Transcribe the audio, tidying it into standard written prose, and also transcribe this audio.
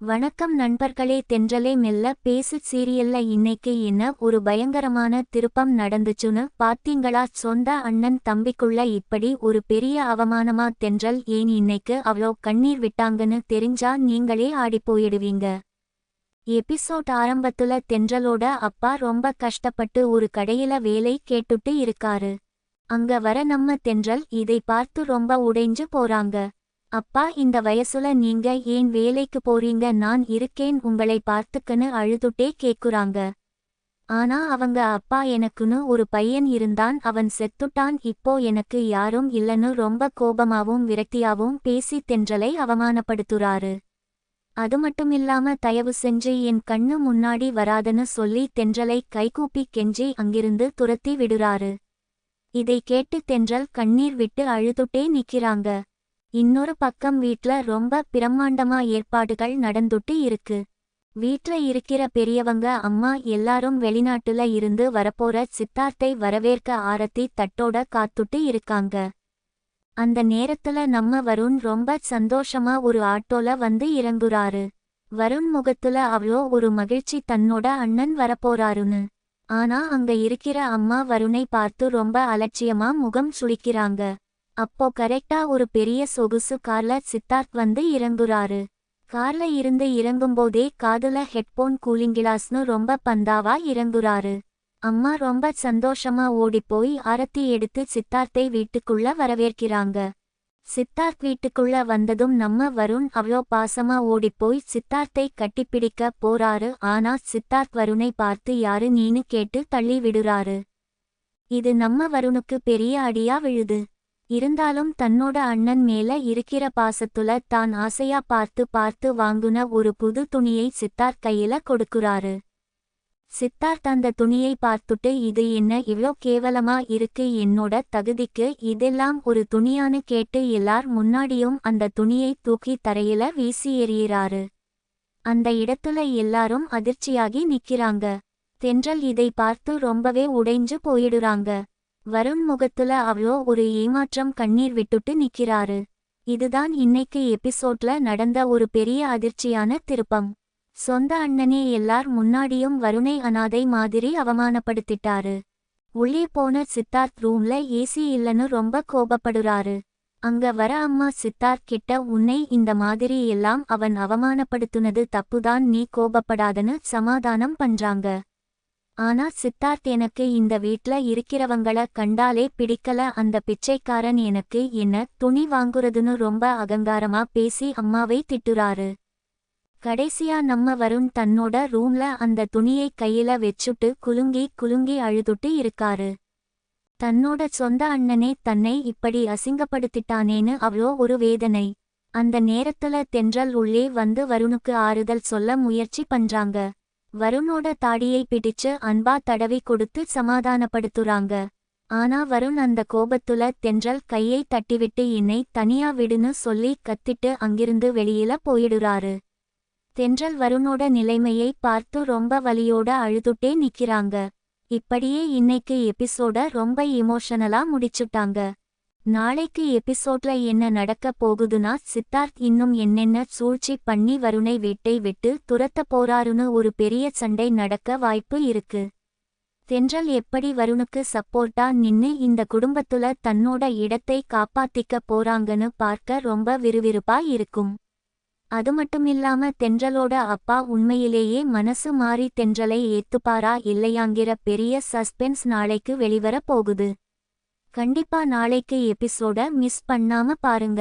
வணக்கம் நண்பர்களே. தென்றலே மெல்ல பேசு சீரியல்ல இன்னைக்கு என்ன ஒரு பயங்கரமான திருப்பம் நடந்துச்சுன்னு பாத்தீங்களா? சொந்த அண்ணன் தம்பிக்குள்ள இப்படி ஒரு பெரிய அவமானமா? தென்றல் ஏன் இன்னைக்கு அவ்ளோ கண்ணீர் விட்டாங்கன்னு தெரிஞ்சா நீங்களே ஆடிப்போயிடுவீங்க. எபிசோட் ஆரம்பத்துல தென்றலோட அப்பா ரொம்ப கஷ்டப்பட்டு ஒரு கடையில வேலை கேட்டுட்டு இருக்காரு. அங்க வர நம்ம தென்றல் இதை பார்த்து ரொம்ப உடைஞ்சு போறாங்க. அப்பா, இந்த வயசுல நீங்க ஏன் வேலைக்கு போறீங்க? நான் இருக்கேன் உங்களை பார்த்துக்கன்னு அழுதுட்டே கேக்குறாங்க. ஆனா அவங்க அப்பா, எனக்குன்னு ஒரு பையன் இருந்தான், அவன் செத்துட்டான், இப்போ எனக்கு யாரும் இல்லன்னு ரொம்ப கோபமாவும் விரக்தியாவும் பேசி தென்றலை அவமானப்படுத்துறாரு. அது மட்டுமில்லாம தயவு செஞ்சு என் கண்ணு முன்னாடி வராதன்னு சொல்லி தென்றலை கைகூப்பி கெஞ்சி அங்கிருந்து துரத்தி விடுறாரு. இதை கேட்டு தென்றல் கண்ணீர் விட்டு அழுதுட்டே நிக்கிறாங்க. இன்னொரு பக்கம் வீட்ல ரொம்ப பிரம்மாண்டமா ஏற்பாடுகள் நடந்துட்டு இருக்கு. வீட்ல இருக்கிற பெரியவங்க, அம்மா எல்லாரும் வெளிநாட்டுல இருந்து வரப்போற சித்தார்த்தை வரவேற்க ஆரத்தி தட்டோட காத்துட்டு இருக்காங்க. அந்த நேரத்துல நம்ம வருண் ரொம்ப சந்தோஷமா ஒரு ஆட்டோல வந்து இறங்குறாரு. வருண் முகத்துல அவ்ளோ ஒரு மகிழ்ச்சி, தன்னோட அண்ணன் வரப்போறாருன்னு. ஆனா அங்க இருக்கிற அம்மா வருணை பார்த்து ரொம்ப அலட்சியமா முகம் சுளிக்கிறாங்க. அப்போ கரெக்டா ஒரு பெரிய சொகுசு கார்ல சித்தார்த் வந்து இறங்குறாரு. கார்ல இருந்து இறங்கும்போதே காதுல ஹெட்போன், கூலிங் கிளாஸ்னு ரொம்ப பந்தாவா இறங்குறாரு. அம்மா ரொம்ப சந்தோஷமா ஓடிப்போய் ஆரத்தி எடுத்து சித்தார்த்தை வீட்டுக்குள்ள வரவேற்கிறாங்க. சித்தார்த் வீட்டுக்குள்ள வந்ததும் நம்ம வருண் அவ்ளோ பாசமா ஓடிப்போய் சித்தார்த்தை கட்டிப்பிடிக்க போறாரு. ஆனா சித்தார்த் வருணை பார்த்து யாரு நீன்னு கேட்டு தள்ளி விடுறாரு. இது நம்ம வருணுக்கு பெரிய அடியா விழுது. இருந்தாலும் தன்னோட அண்ணன் மேல இருக்கிற பாசத்துல தான் ஆசையா பார்த்து பார்த்து வாங்குன ஒரு புது துணியை சித்தார்த் கையில கொடுக்குறாரு. சித்தார்த் அந்த துணியை பார்த்துட்டு, இது என்ன இவ்ளோ கேவலமா இருக்கு, என்னோட தகுதிக்கு இதெல்லாம் ஒரு துணியான்னு கேட்டு எல்லார் முன்னாடியும் அந்த துணியை தூக்கி தரையில வீசி எறிகிறாரு. அந்த இடத்துல எல்லாரும் அதிர்ச்சியாகி நிக்கிறாங்க. தென்றல் இதை பார்த்து ரொம்பவே உடைஞ்சு போயிடுறாங்க. வருண் முகத்துல அவ்ளோ ஒரு ஏமாற்றம், கண்ணீர் விட்டுட்டு நிக்கிறாரு. இதுதான் இன்னைக்கு எபிசோட்ல நடந்த ஒரு பெரிய அதிர்ச்சியான திருப்பம். சொந்த அண்ணனே எல்லார் முன்னாடியும் வருணை அனாதை மாதிரி அவமானப்படுத்திட்டாரு. உள்ளே போன சித்தார்த் ரூம்ல ஏசி இல்லன்னு ரொம்ப கோபப்படுறாரு. அங்க வர அம்மா சித்தார்த் கிட்ட, உன்னை இந்த மாதிரி எல்லாம் அவன் அவமானப்படுத்துனது தப்புதான், நீ கோபப்படாதன்னு சமாதானம் பண்றாங்க. ஆனா சித்தார்த், எனக்கு இந்த வீட்ல இருக்கிறவங்கள கண்டாலே பிடிக்கல, அந்த பிச்சைக்காரன் எனக்கு என்ன துணி வாங்குறதுன்னு ரொம்ப அகங்காரமா பேசி அம்மாவை திட்டுறாரு. கடைசியா நம்ம வருண் தன்னோட ரூம்ல அந்த துணியை கையில வெச்சுட்டு குலுங்கி குலுங்கி அழுதுட்டு இருக்காரு. தன்னோட சொந்த அண்ணனே தன்னை இப்படி அசிங்கப்படுத்திட்டானேன்னு அவ்ளோ ஒரு வேதனை. அந்த நேரத்துல தென்றல் உள்ளே வந்து வருணுக்கு ஆறுதல் சொல்ல முயற்சி பண்றாங்க. வருணோட தாடியை பிடிச்சு அன்பா தடவி கொடுத்து சமாதானப்படுத்துறாங்க. ஆனா வருண் அந்த கோபத்துல தென்றல் கையை தட்டிவிட்டு என்னை தனியா விடுன்னு சொல்லி கத்திட்டு அங்கிருந்து வெளியில போயிடுறாரு. தென்றல் வருணோட நிலைமையை பார்த்து ரொம்ப வலியோட அழுதுட்டே நிக்கிறாங்க. இப்படியே இன்னைக்கு எபிசோட ரொம்ப எமோஷனலா முடிச்சுட்டாங்க. நாளைக்கு எபிசோட்ல என்ன நடக்க போகுதுன்னா, சித்தார்த் இன்னும் என்னென்ன சூழ்ச்சி பண்ணி வருணை வீட்டை விட்டு துரத்த போறாருன்னு ஒரு பெரிய சண்டை நடக்க வாய்ப்பு இருக்கு. தென்றல் எப்படி வருணுக்கு சப்போர்ட்டா நின்னு இந்த குடும்பத்துல தன்னோட இடத்தை காப்பாத்திக்க போறாங்கன்னு பார்க்க ரொம்ப விறுவிறுப்பா இருக்கும். அது மட்டுமில்லாம தென்றலோட அப்பா உண்மையிலேயே மனசு மாறி தென்றலை ஏத்துப்பாரா இல்லையாங்கிற பெரிய சஸ்பென்ஸ் நாளைக்கு வெளிவர போகுது. கண்டிப்பா நாளைக்கு எபிசோட மிஸ் பண்ணாம பாருங்க.